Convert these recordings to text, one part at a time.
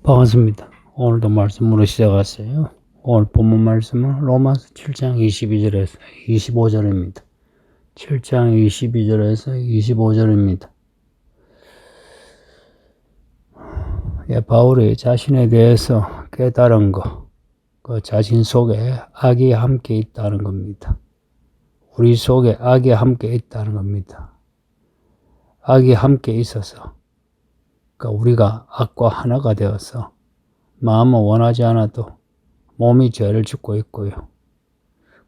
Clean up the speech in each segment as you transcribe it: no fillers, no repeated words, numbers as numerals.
반갑습니다. 오늘도 말씀으로 시작하세요. 오늘 본문 말씀은 로마서 7장 22절에서 25절입니다. 7장 22절에서 25절입니다. 바울이 자신에 대해서 깨달은 것, 그 자신 속에 악이 함께 있다는 겁니다. 우리 속에 악이 함께 있다는 겁니다. 악이 함께 있어서 우리가 악과 하나가 되어서 마음은 원하지 않아도 몸이 죄를 짓고 있고요.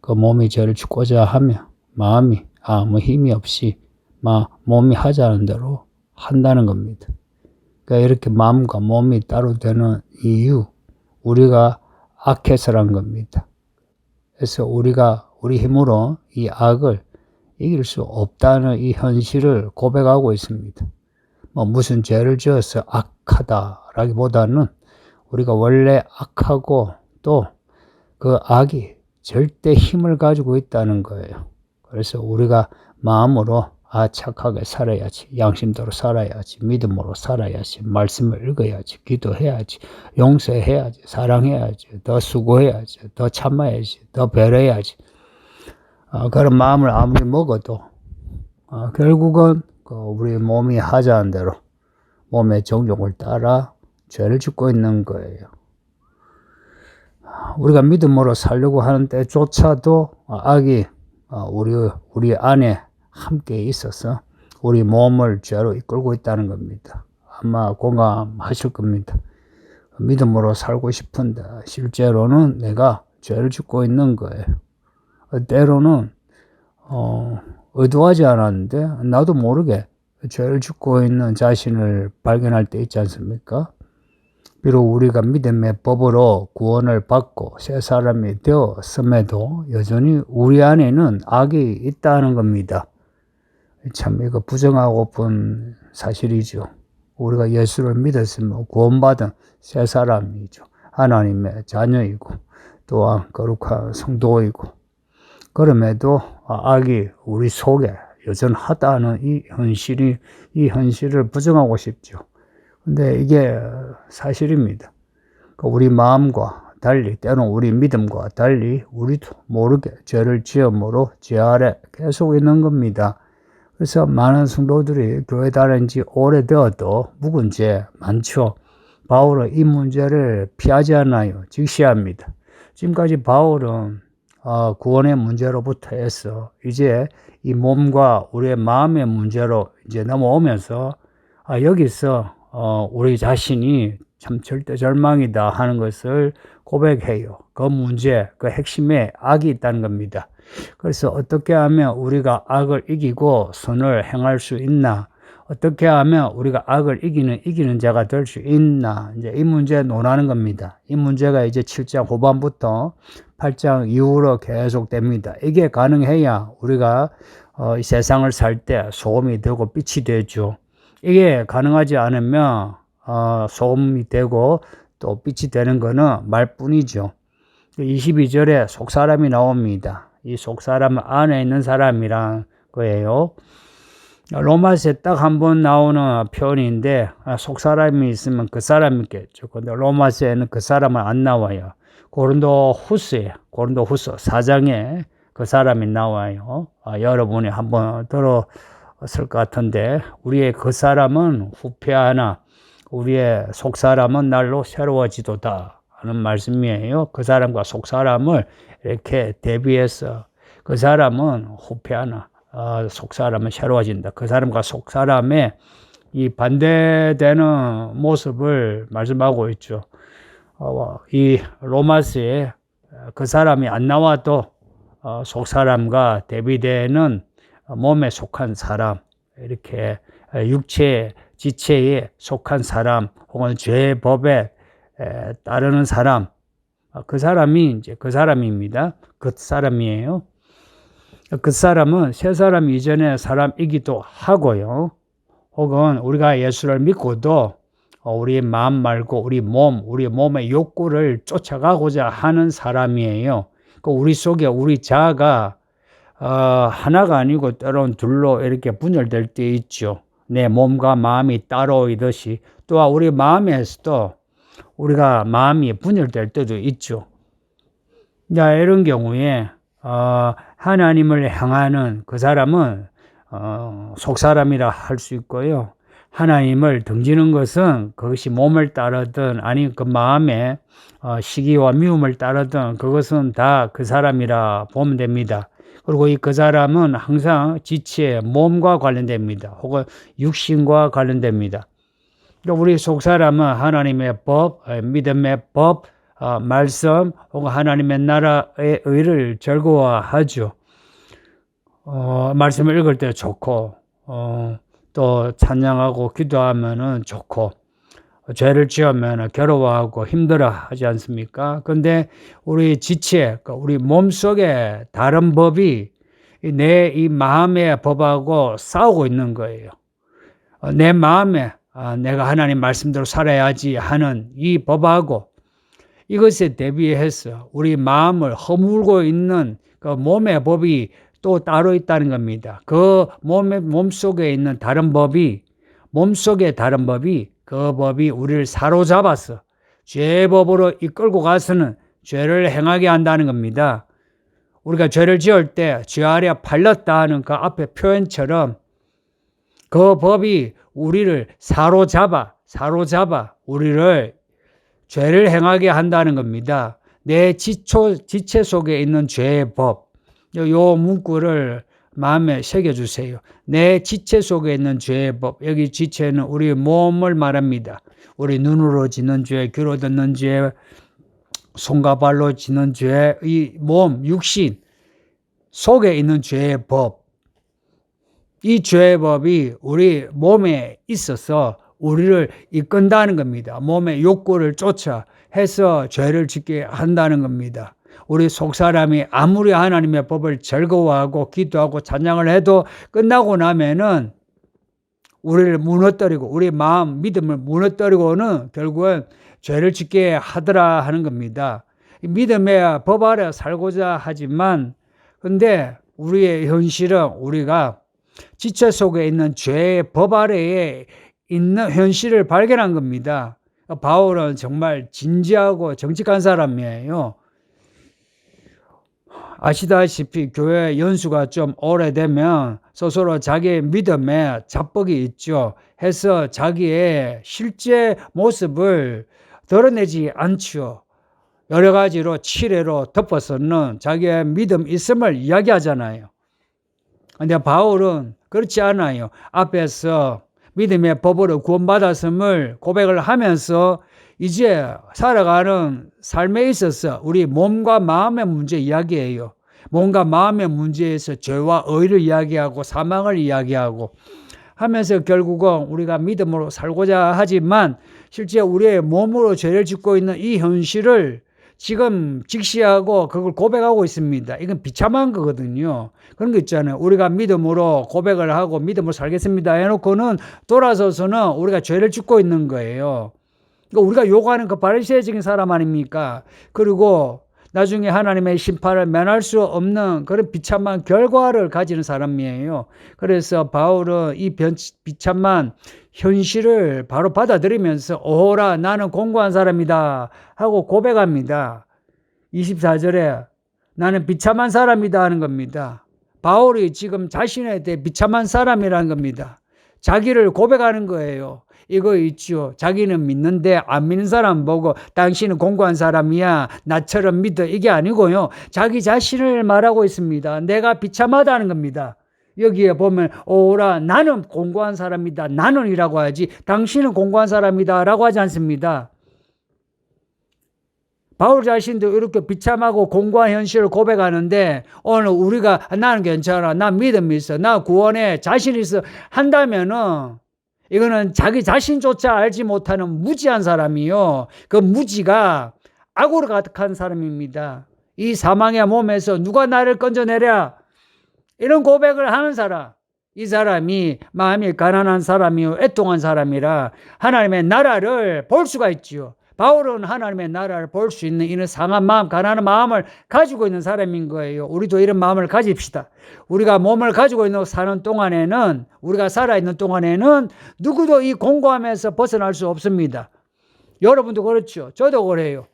그 몸이 죄를 짓고자 하며 마음이 아무 힘이 없이 몸이 하자는 대로 한다는 겁니다. 그러니까 이렇게 마음과 몸이 따로 되는 이유, 우리가 악해서란 겁니다. 그래서 우리가 우리 힘으로 이 악을 이길 수 없다는 이 현실을 고백하고 있습니다. 무슨 죄를 지어서 악하다라기보다는 우리가 원래 악하고 또 그 악이 절대 힘을 가지고 있다는 거예요. 그래서 우리가 마음으로 착하게 살아야지, 양심대로 살아야지, 믿음으로 살아야지, 말씀을 읽어야지, 기도해야지, 용서해야지, 사랑해야지, 더 수고해야지, 더 참아야지, 더 배려해야지. 그런 마음을 아무리 먹어도 결국은 우리 몸이 하자는 대로 몸의 정욕을 따라 죄를 짓고 있는 거예요. 우리가 믿음으로 살려고 하는 때조차도 악이 우리 안에 함께 있어서 우리 몸을 죄로 이끌고 있다는 겁니다. 아마 공감하실 겁니다. 믿음으로 살고 싶은데 실제로는 내가 죄를 짓고 있는 거예요. 때로는 의도하지 않았는데 나도 모르게 죄를 짓고 있는 자신을 발견할 때 있지 않습니까? 비록 우리가 믿음의 법으로 구원을 받고 새 사람이 되었음에도 여전히 우리 안에는 악이 있다는 겁니다. 참 이거 부정하고픈 사실이죠. 우리가 예수를 믿었으면 구원받은 새 사람이죠. 하나님의 자녀이고 또한 거룩한 성도이고, 그럼에도 악이 우리 속에 여전하다는 이 현실을 부정하고 싶죠. 근데 이게 사실입니다. 우리 마음과 달리, 때로는 우리 믿음과 달리 우리도 모르게 죄를 지음으로 죄 아래 계속 있는 겁니다. 그래서 많은 성도들이 교회 다닌 지 오래되어도 묵은 죄 많죠. 바울은 이 문제를 피하지 않아요. 직시합니다. 지금까지 바울은 구원의 문제로부터 해서 이제 이 몸과 우리의 마음의 문제로 이제 넘어오면서 여기서 우리 자신이 참 절대 절망이다 하는 것을 고백해요. 그 문제, 그 핵심에 악이 있다는 겁니다. 그래서 어떻게 하면 우리가 악을 이기고 선을 행할 수 있나? 어떻게 하면 우리가 악을 이기는 자가 될 수 있나? 이제 이 문제 논하는 겁니다. 이 문제가 이제 7장 후반부터 8장 이후로 계속됩니다. 이게 가능해야 우리가 이 세상을 살 때 소금이 되고 빛이 되죠. 이게 가능하지 않으면 소금이 되고 또 빛이 되는 거는 말뿐이죠. 22절에 속사람이 나옵니다. 이 속사람은 안에 있는 사람이란 거예요. 로마서에 딱 한 번 나오는 표현인데 속사람이 있으면 그 사람이 있겠죠. 근데 로마서에는 그 사람은 안 나와요. 고린도 후서 4장에 그 사람이 나와요. 여러분이 한번 들었을 것 같은데, 우리의 그 사람은 후패하나 우리의 속사람은 날로 새로워지도다 하는 말씀이에요. 그 사람과 속사람을 이렇게 대비해서 그 사람은 후패하나 속사람은 새로워진다. 그 사람과 속사람의 이 반대되는 모습을 말씀하고 있죠. 이 로마서에 그 사람이 안 나와도 속사람과 대비되는 몸에 속한 사람, 이렇게 육체 지체에 속한 사람 혹은 죄의 법에 따르는 사람, 그 사람이 이제 그 사람입니다. 그 사람이에요. 그 사람은 새 사람 이전의 사람이기도 하고요. 혹은 우리가 예수를 믿고도 우리 마음 말고 우리 몸의 욕구를 쫓아가고자 하는 사람이에요. 우리 속에 우리 자아가 하나가 아니고 때로는 둘로 이렇게 분열될 때 있죠. 내 몸과 마음이 따로 있듯이, 또한 우리 마음에서도 우리가 마음이 분열될 때도 있죠. 자, 이런 경우에 하나님을 향하는 그 사람은 속사람이라 할 수 있고요. 하나님을 등지는 것은 그것이 몸을 따르든 아니면 그 마음의 시기와 미움을 따르든 그것은 다 그 사람이라 보면 됩니다. 그리고 그 사람은 항상 지체, 몸과 관련됩니다. 혹은 육신과 관련됩니다. 우리 속사람은 하나님의 법, 믿음의 법, 말씀 혹은 하나님의 나라의 의를 즐거워하죠. 말씀을 읽을 때 좋고 또 찬양하고 기도하면은 좋고 죄를 지으면 괴로워하고 힘들어하지 않습니까? 근데 우리 지체, 우리 몸속에 다른 법이 내 이 마음의 법하고 싸우고 있는 거예요. 내 마음에 내가 하나님 말씀대로 살아야지 하는 이 법하고 이것에 대비해서 우리 마음을 허물고 있는 그 몸의 법이 또 따로 있다는 겁니다. 그 몸속에 있는 다른 법이, 몸속에 다른 법이, 그 법이 우리를 사로잡아서 죄의 법으로 이끌고 가서는 죄를 행하게 한다는 겁니다. 우리가 죄를 지을 때 죄 아래 팔렸다 하는 그 앞에 표현처럼 그 법이 우리를 사로잡아 우리를 죄를 행하게 한다는 겁니다. 내 지체 속에 있는 죄의 법. 요 문구를 마음에 새겨주세요. 내 지체 속에 있는 죄의 법. 여기 지체는 우리 몸을 말합니다. 우리 눈으로 지는 죄, 귀로 듣는 죄, 손과 발로 지는 죄, 이 몸, 육신 속에 있는 죄의 법. 이 죄의 법이 우리 몸에 있어서 우리를 이끈다는 겁니다. 몸의 욕구를 쫓아 해서 죄를 짓게 한다는 겁니다. 우리 속사람이 아무리 하나님의 법을 즐거워하고 기도하고 찬양을 해도 끝나고 나면은 우리를 무너뜨리고 우리 마음 믿음을 무너뜨리고는 결국은 죄를 짓게 하더라 하는 겁니다. 믿음의 법 아래 살고자 하지만 근데 우리의 현실은 우리가 지체 속에 있는 죄의 법 아래에 있는 현실을 발견한 겁니다. 바울은 정말 진지하고 정직한 사람이에요. 아시다시피 교회 연수가 좀 오래되면 스스로 자기의 믿음에 자뻑이 있죠. 해서 자기의 실제 모습을 드러내지 않죠. 여러 가지로 칠해로 덮어서는 자기의 믿음 있음을 이야기하잖아요. 근데 바울은 그렇지 않아요. 앞에서 믿음의 법으로 구원받았음을 고백을 하면서 이제 살아가는 삶에 있어서 우리 몸과 마음의 문제 이야기예요. 몸과 마음의 문제에서 죄와 의를 이야기하고 사망을 이야기하고 하면서 결국은 우리가 믿음으로 살고자 하지만 실제 우리의 몸으로 죄를 짓고 있는 이 현실을 지금 직시하고 그걸 고백하고 있습니다. 이건 비참한 거거든요. 그런 거 있잖아요. 우리가 믿음으로 고백을 하고 믿음으로 살겠습니다 해놓고는 돌아서서는 우리가 죄를 짓고 있는 거예요. 그러니까 우리가 요구하는 그 바리새적인 사람 아닙니까? 그리고 나중에 하나님의 심판을 면할 수 없는 그런 비참한 결과를 가지는 사람이에요. 그래서 바울은 이 비참한 현실을 바로 받아들이면서 오호라 나는 공고한 사람이다 하고 고백합니다. 24절에 나는 비참한 사람이다 하는 겁니다. 바울이 지금 자신에 대해 비참한 사람이라는 겁니다. 자기를 고백하는 거예요. 이거 있죠. 자기는 믿는데 안 믿는 사람 보고 당신은 공고한 사람이야. 나처럼 믿어. 이게 아니고요. 자기 자신을 말하고 있습니다. 내가 비참하다는 겁니다. 여기에 보면 오라 나는 공고한 사람이다. 나는이라고 하지 당신은 공고한 사람이다 라고 하지 않습니다. 바울 자신도 이렇게 비참하고 공고한 현실을 고백하는데 오늘 우리가 나는 괜찮아. 나 믿음이 있어. 나 구원에 자신 있어 한다면은 이거는 자기 자신조차 알지 못하는 무지한 사람이요. 그 무지가 악으로 가득한 사람입니다. 이 사망의 몸에서 누가 나를 건져내랴? 이런 고백을 하는 사람. 이 사람이 마음이 가난한 사람이요. 애통한 사람이라 하나님의 나라를 볼 수가 있지요. 바울은 하나님의 나라를 볼 수 있는 이런 상한 마음, 가난한 마음을 가지고 있는 사람인 거예요. 우리도 이런 마음을 가집시다. 우리가 몸을 가지고 있는 사는 동안에는 우리가 살아있는 동안에는 누구도 이 공고함에서 벗어날 수 없습니다. 여러분도 그렇죠. 저도 그래요.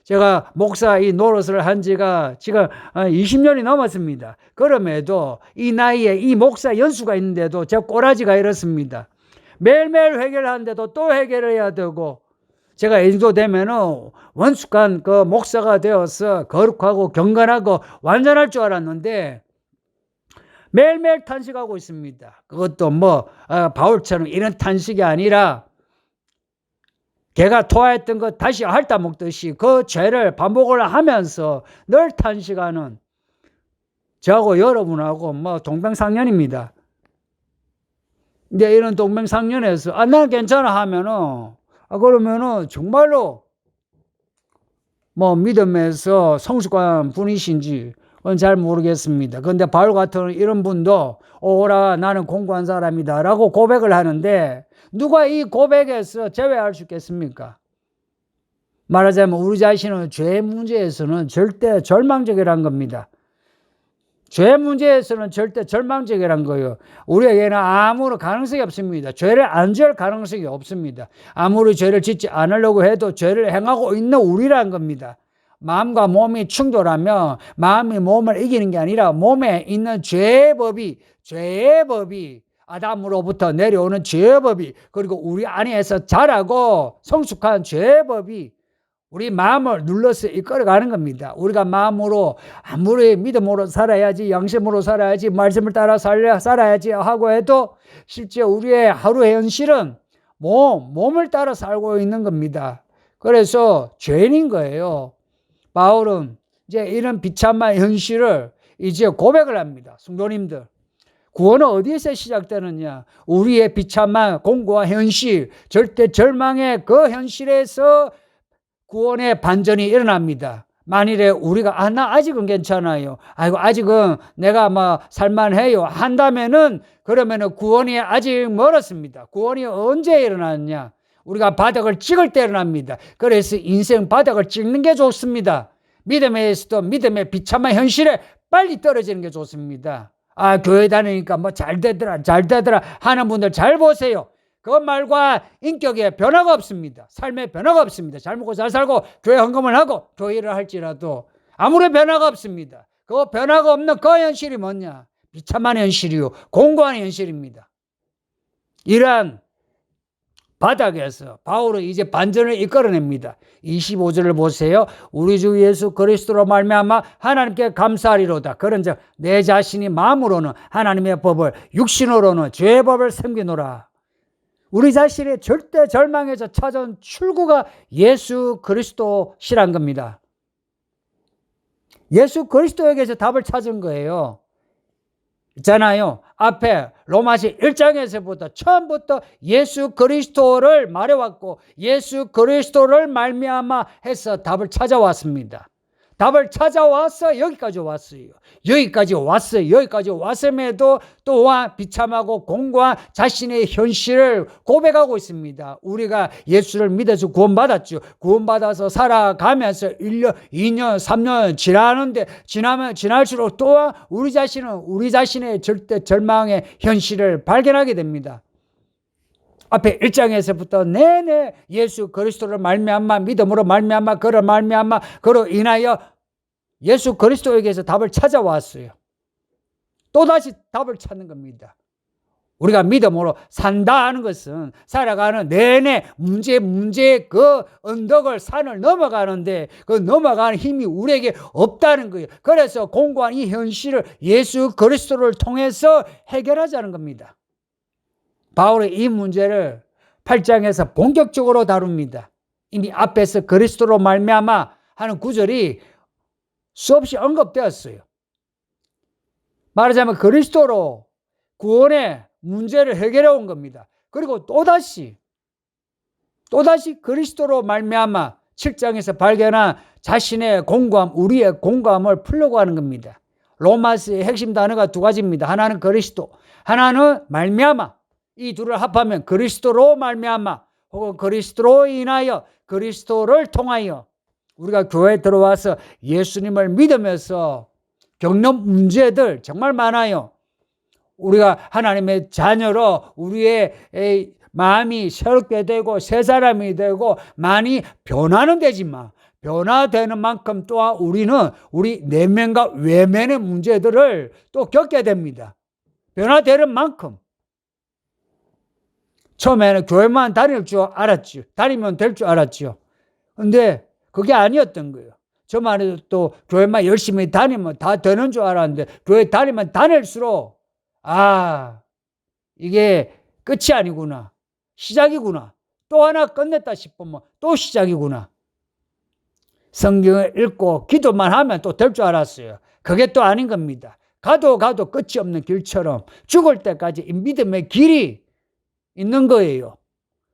제가 목사 이 노릇을 한 지가 지금 20년이 넘었습니다. 그럼에도 이 나이에 이 목사 연수가 있는데도 제 꼬라지가 이렇습니다. 매일매일 회개를 하는데도 또 회개를 해야 되고, 제가 이 정도 되면은 원숙한 그 목사가 되어서 거룩하고 경건하고 완전할 줄 알았는데 매일매일 탄식하고 있습니다. 그것도 바울처럼 이런 탄식이 아니라 걔가 토하였던 것 다시 핥아 먹듯이 그 죄를 반복을 하면서 늘 탄식하는 저하고 여러분하고 동병상련입니다. 근데 이런 동병상련에서 난 괜찮아 하면은 그러면은 정말로 믿음에서 성숙한 분이신지 그건 잘 모르겠습니다. 그런데 바울 같은 이런 분도 오라 나는 공고한 사람이다 라고 고백을 하는데 누가 이 고백에서 제외할 수 있겠습니까? 말하자면 우리 자신은 죄 문제에서는 절대 절망적이란 겁니다. 죄 문제에서는 절대 절망적이란 거예요. 우리에게는 아무런 가능성이 없습니다. 죄를 안 지을 가능성이 없습니다. 아무리 죄를 짓지 않으려고 해도 죄를 행하고 있는 우리란 겁니다. 마음과 몸이 충돌하면 마음이 몸을 이기는 게 아니라 몸에 있는 죄의 법이 아담으로부터 내려오는 죄의 법이 그리고 우리 안에서 자라고 성숙한 죄의 법이 우리 마음을 눌러서 이끌어가는 겁니다. 우리가 마음으로 아무리 믿음으로 살아야지, 양심으로 살아야지, 말씀을 따라 살아야지 하고 해도 실제 우리의 하루의 현실은 몸을 따라 살고 있는 겁니다. 그래서 죄인인 거예요. 바울은 이제 이런 비참한 현실을 이제 고백을 합니다. 성도님들. 구원은 어디에서 시작되느냐? 우리의 비참한 공고한 현실, 절대 절망의 그 현실에서 구원의 반전이 일어납니다. 만일에 우리가 나 아직은 괜찮아요. 아직은 내가 살만해요 한다면은 그러면은 구원이 아직 멀었습니다. 구원이 언제 일어나느냐? 우리가 바닥을 찍을 때 일어납니다. 그래서 인생 바닥을 찍는 게 좋습니다. 믿음에서도 믿음의 비참한 현실에 빨리 떨어지는 게 좋습니다. 교회 다니니까 잘 되더라 하는 분들 잘 보세요. 그 말과 인격에 변화가 없습니다. 삶에 변화가 없습니다. 잘 먹고 잘 살고 교회 헌금을 하고 교회를 할지라도 아무런 변화가 없습니다. 그 변화가 없는 그 현실이 뭐냐? 비참한 현실이요. 공고한 현실입니다. 이러한 바닥에서 바울은 이제 반전을 이끌어냅니다. 25절을 보세요. 우리 주 예수 그리스도로 말미암아 하나님께 감사하리로다. 그런즉 내 자신이 마음으로는 하나님의 법을 육신으로는 죄의 법을 섬기노라. 우리 자신의 절대 절망에서 찾아온 출구가 예수 그리스도시란 겁니다. 예수 그리스도에게서 답을 찾은 거예요. 있잖아요. 앞에 로마서 1장에서부터 처음부터 예수 그리스도를 말해왔고 예수 그리스도를 말미암아 해서 답을 찾아왔습니다. 답을 찾아와서 여기까지 왔어요. 여기까지 왔음에도 또한 비참하고 공고한 자신의 현실을 고백하고 있습니다. 우리가 예수를 믿어서 구원받았죠. 구원받아서 살아가면서 1년, 2년, 3년 지날수록 또한 우리 자신의 절대 절망의 현실을 발견하게 됩니다. 앞에 1장에서부터 내내 예수 그리스도를 말미암아 믿음으로 말미암아 그를 말미암아 그로 인하여 예수 그리스도에게서 답을 찾아왔어요. 또다시 답을 찾는 겁니다. 우리가 믿음으로 산다 하는 것은 살아가는 내내 문제의 그 언덕을 산을 넘어가는데 그 넘어가는 힘이 우리에게 없다는 거예요. 그래서 공고한 이 현실을 예수 그리스도를 통해서 해결하자는 겁니다. 바울이 이 문제를 8장에서 본격적으로 다룹니다. 이미 앞에서 그리스도로 말미암아 하는 구절이 수없이 언급되었어요. 말하자면 그리스도로 구원의 문제를 해결해 온 겁니다. 그리고 또다시 그리스도로 말미암아 7장에서 발견한 자신의 공감, 우리의 공감을 풀려고 하는 겁니다. 로마서의 핵심 단어가 두 가지입니다. 하나는 그리스도, 하나는 말미암아. 이 둘을 합하면 그리스도로 말미암아 혹은 그리스도로 인하여 그리스도를 통하여 우리가 교회에 들어와서 예수님을 믿으면서 겪는 문제들 정말 많아요. 우리가 하나님의 자녀로 우리의 마음이 새롭게 되고 새 사람이 되고 많이 변화는 되지만 변화되는 만큼 또한 우리는 우리 내면과 외면의 문제들을 또 겪게 됩니다. 변화되는 만큼. 처음에는 교회만 다닐 줄 알았죠. 다니면 될 줄 알았죠. 근데 그게 아니었던 거예요. 저만 해도 또 교회만 열심히 다니면 다 되는 줄 알았는데 교회 다니면 다닐수록 이게 끝이 아니구나. 시작이구나. 또 하나 끝냈다 싶으면 또 시작이구나. 성경을 읽고 기도만 하면 또 될 줄 알았어요. 그게 또 아닌 겁니다. 가도 끝이 없는 길처럼 죽을 때까지 이 믿음의 길이 있는 거예요.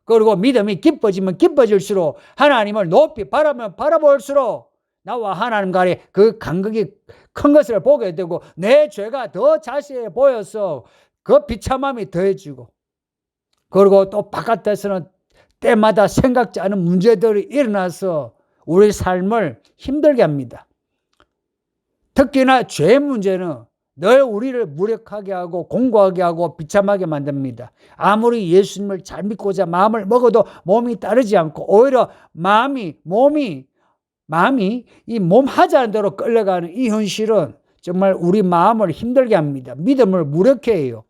그리고 믿음이 깊어지면 깊어질수록 하나님을 높이 바라면 바라볼수록 나와 하나님 간의 그 간극이 큰 것을 보게 되고 내 죄가 더 자세히 보여서 그 비참함이 더해지고 그리고 또 바깥에서는 때마다 생각지 않은 문제들이 일어나서 우리 삶을 힘들게 합니다. 특히나 죄의 문제는 늘 우리를 무력하게 하고 공고하게 하고 비참하게 만듭니다. 아무리 예수님을 잘 믿고자 마음을 먹어도 몸이 따르지 않고 오히려 몸이 이 몸 하자는 대로 끌려가는 이 현실은 정말 우리 마음을 힘들게 합니다. 믿음을 무력해 해요.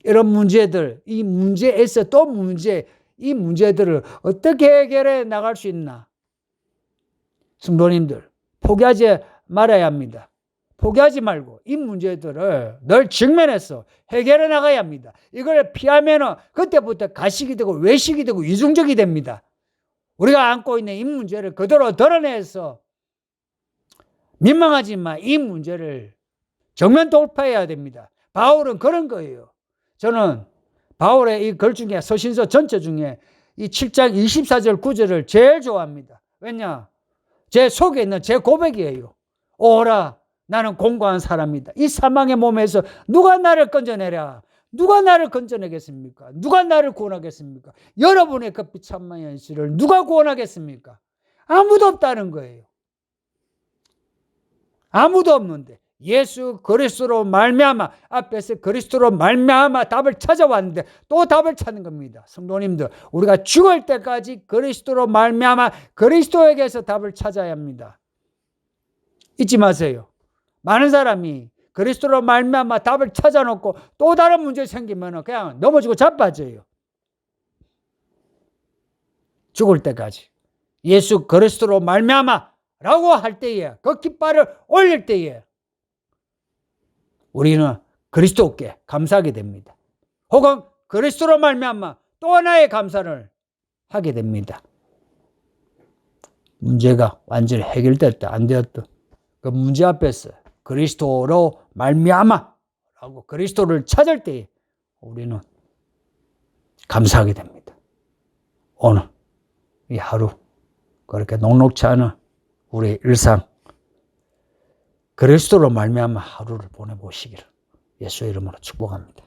이런 문제들, 이 문제에서 또 문제, 이 문제들을 어떻게 해결해 나갈 수 있나? 성도님들, 포기하지 말아야 합니다. 포기하지 말고 이 문제들을 늘 직면해서 해결해 나가야 합니다. 이걸 피하면 그때부터 가식이 되고 외식이 되고 이중적이 됩니다. 우리가 안고 있는 이 문제를 그대로 드러내서 민망하지만 이 문제를 정면 돌파해야 됩니다. 바울은 그런 거예요. 저는 바울의 이 글 중에 서신서 전체 중에 이 7장 24절 9절을 제일 좋아합니다. 왜냐? 제 속에 있는 제 고백이에요. 오라 나는 공고한 사람이다. 이 사망의 몸에서 누가 나를 건져내랴? 누가 나를 건져내겠습니까? 누가 나를 구원하겠습니까? 여러분의 그 비참한 현실을 누가 구원하겠습니까? 아무도 없다는 거예요. 아무도 없는데 예수 그리스도로 말미암아 앞에서 그리스도로 말미암아 답을 찾아왔는데 또 답을 찾는 겁니다. 성도님들, 우리가 죽을 때까지 그리스도로 말미암아 그리스도에게서 답을 찾아야 합니다. 잊지 마세요. 많은 사람이 그리스도로 말미암아 답을 찾아놓고 또 다른 문제 생기면 그냥 넘어지고 자빠져요. 죽을 때까지 예수 그리스도로 말미암아 라고 할 때에 그 깃발을 올릴 때에 우리는 그리스도께 감사하게 됩니다. 혹은 그리스도로 말미암아 또 하나의 감사를 하게 됩니다. 문제가 완전히 해결됐다 안 되었다 그 문제 앞에서 그리스도로 말미암아 라고 그리스도를 찾을 때 우리는 감사하게 됩니다. 오늘 이 하루 그렇게 녹록치 않은 우리의 일상 그리스도로 말미암아 하루를 보내보시기를 예수의 이름으로 축복합니다.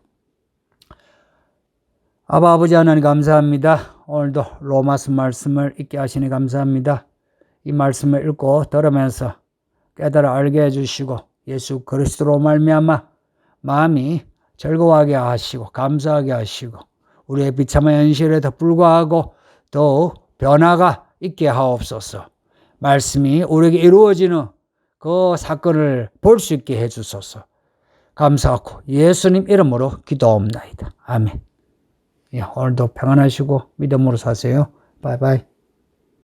아버지 하나님 감사합니다. 오늘도 로마서 말씀을 읽게 하시니 감사합니다. 이 말씀을 읽고 들으면서 깨달아 알게 해주시고 예수 그리스도로 말미암아 마음이 즐거워하게 하시고 감사하게 하시고 우리의 비참한 현실에도 불구하고 더욱 변화가 있게 하옵소서. 말씀이 우리에게 이루어지는 그 사건을 볼 수 있게 해주소서. 감사하고 예수님 이름으로 기도옵나이다. 아멘. 오늘도 평안하시고 믿음으로 사세요. 바이바이.